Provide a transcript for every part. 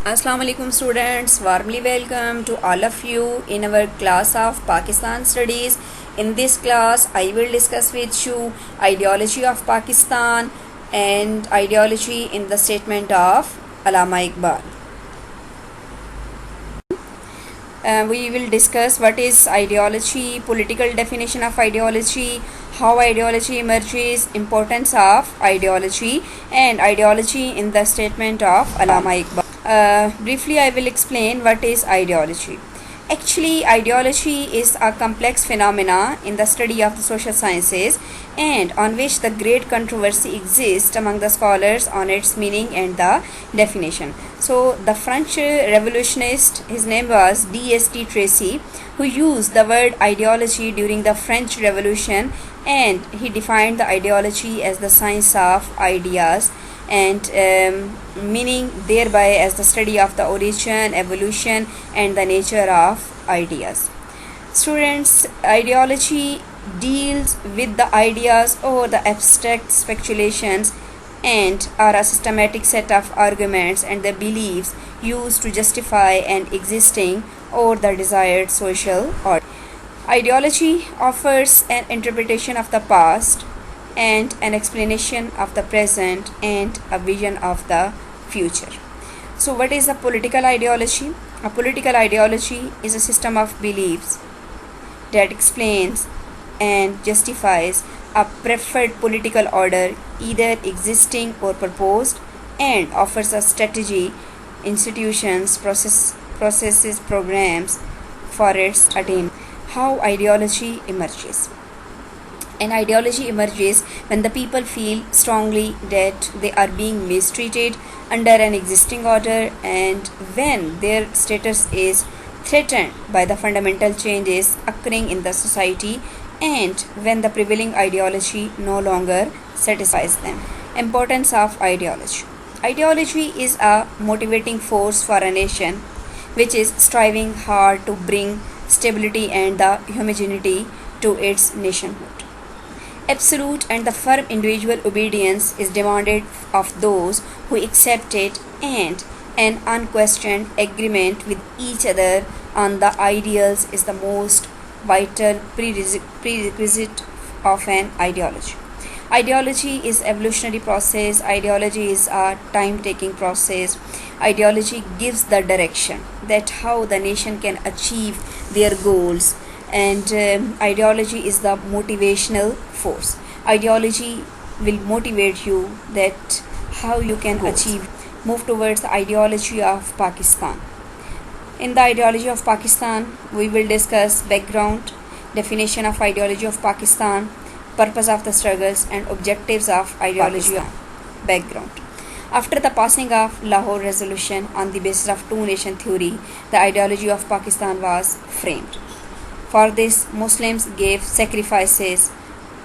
Assalamu alaikum students, warmly welcome to all of you in our class of Pakistan studies. In this class I will discuss with you ideology of Pakistan and ideology in the statement of Allama Iqbal. We will discuss what is ideology, political definition of ideology, how ideology emerges, importance of ideology, and ideology in the statement of Allama Iqbal. Briefly, I will explain what is ideology. Actually, ideology is a complex phenomena in the study of the social sciences and on which the great controversy exists among the scholars on its meaning and the definition. So, the French revolutionist, his name was D.S.T. Tracy, who used the word ideology during the French Revolution, and he defined the ideology as the science of ideas and meaning thereby as the study of the origin, evolution, and the nature of ideas. Students, ideology deals with the ideas or the abstract speculations and are a systematic set of arguments and the beliefs used to justify an existing or the desired social order. Ideology offers an interpretation of the past and an explanation of the present and a vision of the future. So, what is a political ideology? A political ideology is a system of beliefs that explains and justifies a preferred political order, either existing or proposed, and offers a strategy, institutions, processes, programs for its attainment. How ideology emerges? An ideology emerges when the people feel strongly that they are being mistreated under an existing order and when their status is threatened by the fundamental changes occurring in the society and when the prevailing ideology no longer satisfies them. Importance of ideology. Ideology is a motivating force for a nation which is striving hard to bring stability and the homogeneity to its nationhood. Absolute and the firm individual obedience is demanded of those who accept it, and an unquestioned agreement with each other on the ideals is the most vital prerequisite of an ideology. Ideology is evolutionary process. Ideology is a time-taking process. Ideology gives the direction that how the nation can achieve their goals, and ideology is the motivational force. Ideology will motivate you that how you can move towards the ideology of Pakistan. In the ideology of Pakistan, we will discuss background, definition of ideology of Pakistan, purpose of the struggles, and objectives of ideology of background. After the passing of Lahore Resolution on the basis of two-nation theory, the ideology of Pakistan was framed. For this, Muslims gave sacrifices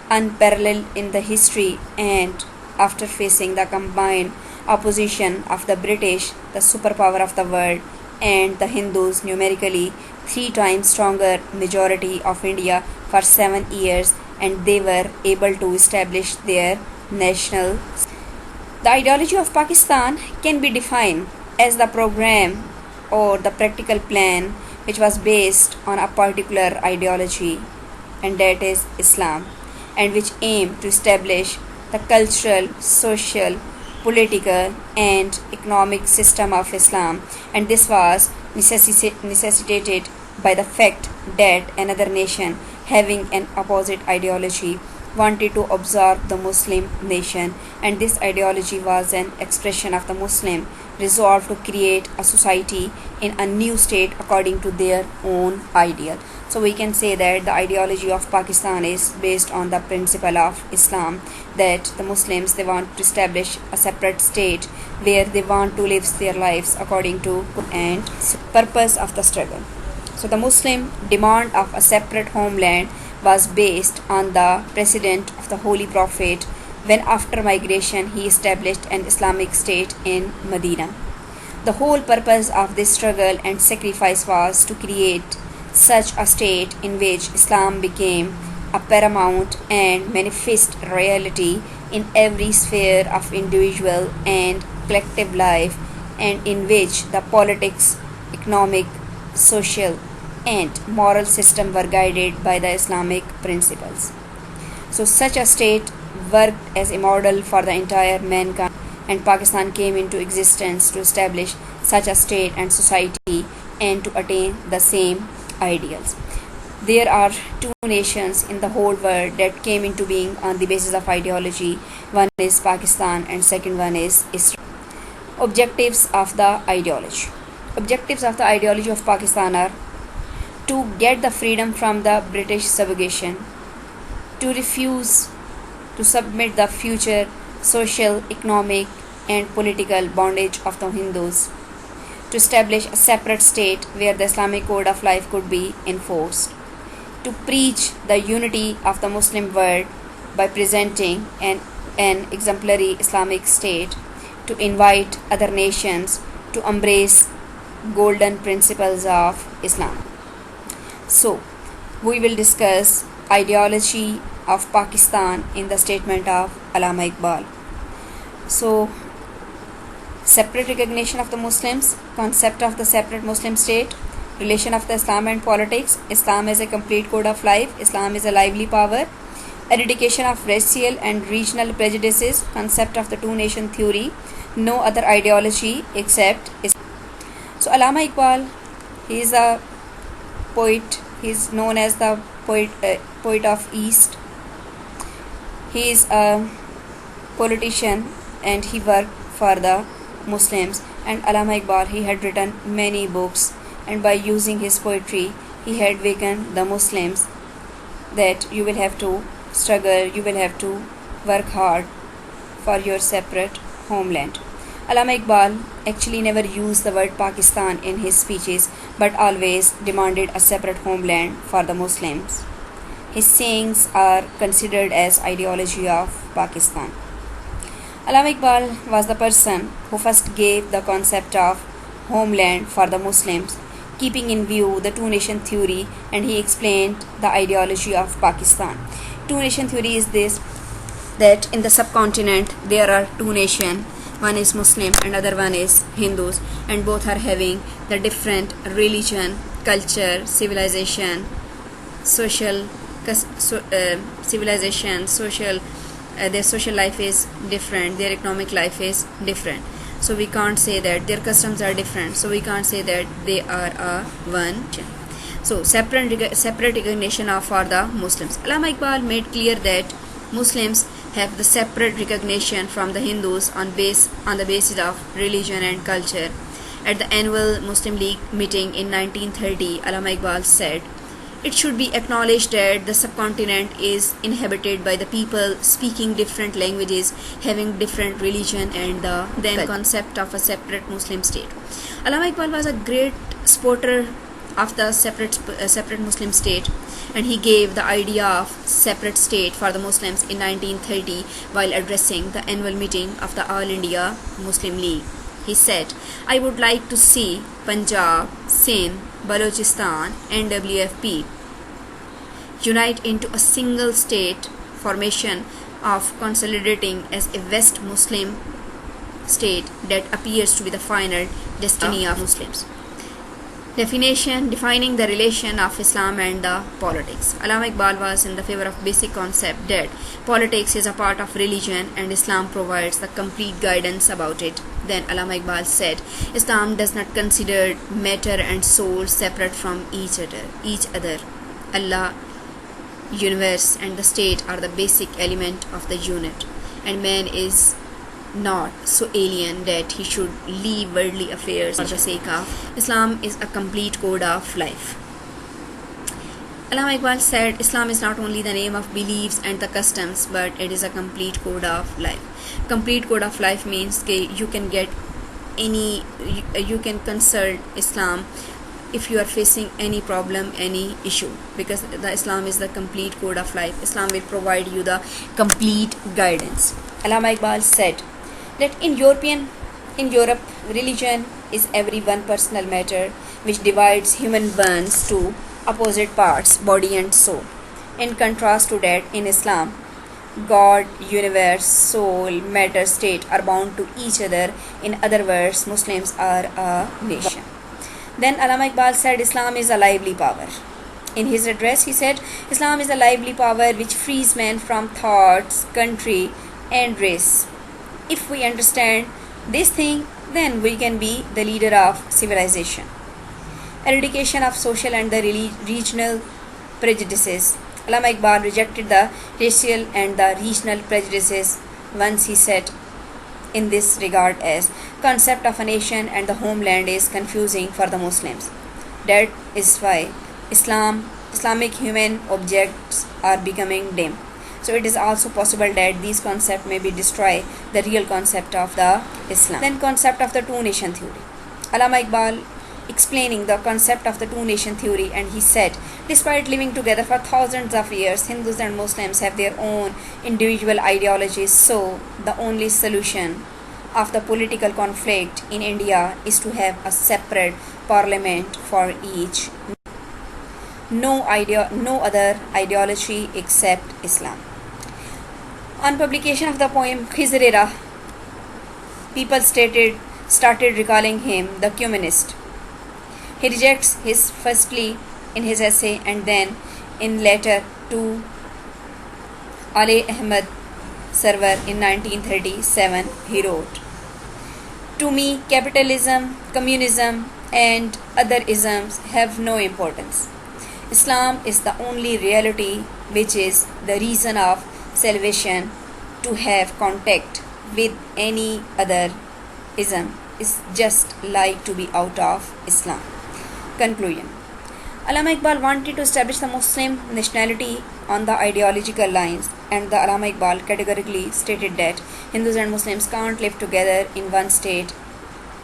unparalleled in the history, and after facing the combined opposition of the British, the superpower of the world, and the Hindus, numerically 3 times stronger majority of India for 7 years, and they were able to establish their national. The ideology of Pakistan can be defined as the program or the practical plan which was based on a particular ideology, and that is Islam, and which aimed to establish the cultural, social, political, and economic system of Islam, and this was necessitated by the fact that another nation having an opposite ideology wanted to absorb the Muslim nation, and this ideology was an expression of the Muslim resolve to create a society in a new state according to their own ideal. So we can say that the ideology of Pakistan is based on the principle of Islam, that the Muslims, they want to establish a separate state where they want to live their lives according to and purpose of the struggle. So the Muslim demand of a separate homeland was based on the precedent of the Holy Prophet when after migration he established an Islamic state in Medina. The whole purpose of this struggle and sacrifice was to create such a state in which Islam became a paramount and manifest reality in every sphere of individual and collective life and in which the politics, economic, social, and moral system were guided by the Islamic principles. So, such a state worked as a model for the entire mankind, and Pakistan came into existence to establish such a state and society and to attain the same ideals. There are two nations in the whole world that came into being on the basis of ideology. One is Pakistan and second one is Israel. Objectives of the ideology. Objectives of the ideology of Pakistan are to get the freedom from the British subjugation, to refuse to submit the future social, economic, and political bondage of the Hindus, to establish a separate state where the Islamic code of life could be enforced, to preach the unity of the Muslim world by presenting an exemplary Islamic state, to invite other nations to embrace golden principles of Islam. So, we will discuss ideology of Pakistan in the statement of Allama Iqbal. So, separate recognition of the Muslims, concept of the separate Muslim state, relation of the Islam and politics, Islam is a complete code of life, Islam is a lively power, eradication of racial and regional prejudices, concept of the two-nation theory, no other ideology except Islam. So, Allama Iqbal, he is a poet, he is known as the poet of East. He is a politician and he worked for the Muslims. And Allama Iqbal, he had written many books, and by using his poetry he had awakened the Muslims that you will have to struggle, you will have to work hard for your separate homeland. Allama Iqbal actually never used the word Pakistan in his speeches, but always demanded a separate homeland for the Muslims. His sayings are considered as ideology of Pakistan. Allama Iqbal was the person who first gave the concept of homeland for the Muslims, keeping in view the two-nation theory, and he explained the ideology of Pakistan. Two-nation theory is this, that in the subcontinent there are two nations, one is Muslim and other one is Hindus, and both are having the different religion, culture, civilization, social their social life is different, their economic life is different. So we can't say that their customs are different, so we can't say that they are a one. So separate recognition of for the Muslims. Allama Iqbal made clear that Muslims have the separate recognition from the Hindus on the basis of religion and culture. At the annual Muslim League meeting in 1930, Allama Iqbal said, "It should be acknowledged that the subcontinent is inhabited by the people speaking different languages, having different religion and the then concept of a separate Muslim state." Allama Iqbal was a great supporter of the separate Muslim state, and he gave the idea of separate state for the Muslims in 1930 while addressing the annual meeting of the All India Muslim League. He said, "I would like to see Punjab, Sindh, Balochistan, and WFP unite into a single state formation of consolidating as a West Muslim state that appears to be the final destiny of Muslims." Defining the relation of Islam and the politics. Allama Iqbal was in the favor of basic concept that politics is a part of religion and Islam provides the complete guidance about it. Then Allama Iqbal said, "Islam does not consider matter and soul separate from each other. Allah, universe, and the state are the basic element of the unit, and man is not so alien that he should leave worldly affairs for the sake of. Islam is a complete code of life." Allama Iqbal said, "Islam is not only the name of beliefs and the customs, but it is a complete code of life." Complete code of life means that you can consult Islam if you are facing any problem, any issue, because the Islam is the complete code of life. Islam will provide you the complete guidance. Allama Iqbal said that in Europe, religion is every one personal matter which divides human beings to opposite parts, body and soul. In contrast to that, in Islam, God, universe, soul, matter, state are bound to each other. In other words, Muslims are a nation. Then Allama Iqbal said Islam is a lively power. In his address, he said Islam is a lively power which frees men from thoughts, country, and race. If we understand this thing, then we can be the leader of civilization. Eradication of social and the regional prejudices. Allama Iqbal rejected the racial and the regional prejudices once he said in this regard as concept of a nation and the homeland is confusing for the Muslims. That is why Islamic human objects are becoming dim. So it is also possible that these concepts may be destroy the real concept of the Islam. Then concept of the two nation theory. Allama Iqbal explaining the concept of the two nation theory, and he said despite living together for thousands of years, Hindus and Muslims have their own individual ideologies, so the only solution of the political conflict in India is to have a separate parliament for each. No other ideology except Islam. On publication of the poem Khizr-e-Rah, people started recalling him the communist. He rejects his firstly in his essay and then in letter to Ali Ahmad Sarwar in 1937 he wrote, "To me, capitalism, communism and other isms have no importance. Islam is the only reality which is the reason of salvation. To have contact with any other ism is just like to be out of Islam." Conclusion. Allama Iqbal wanted to establish the Muslim nationality on the ideological lines, and the Allama Iqbal categorically stated that Hindus and Muslims can't live together in one state,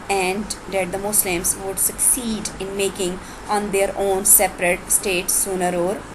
and that the Muslims would succeed in making on their own separate states sooner or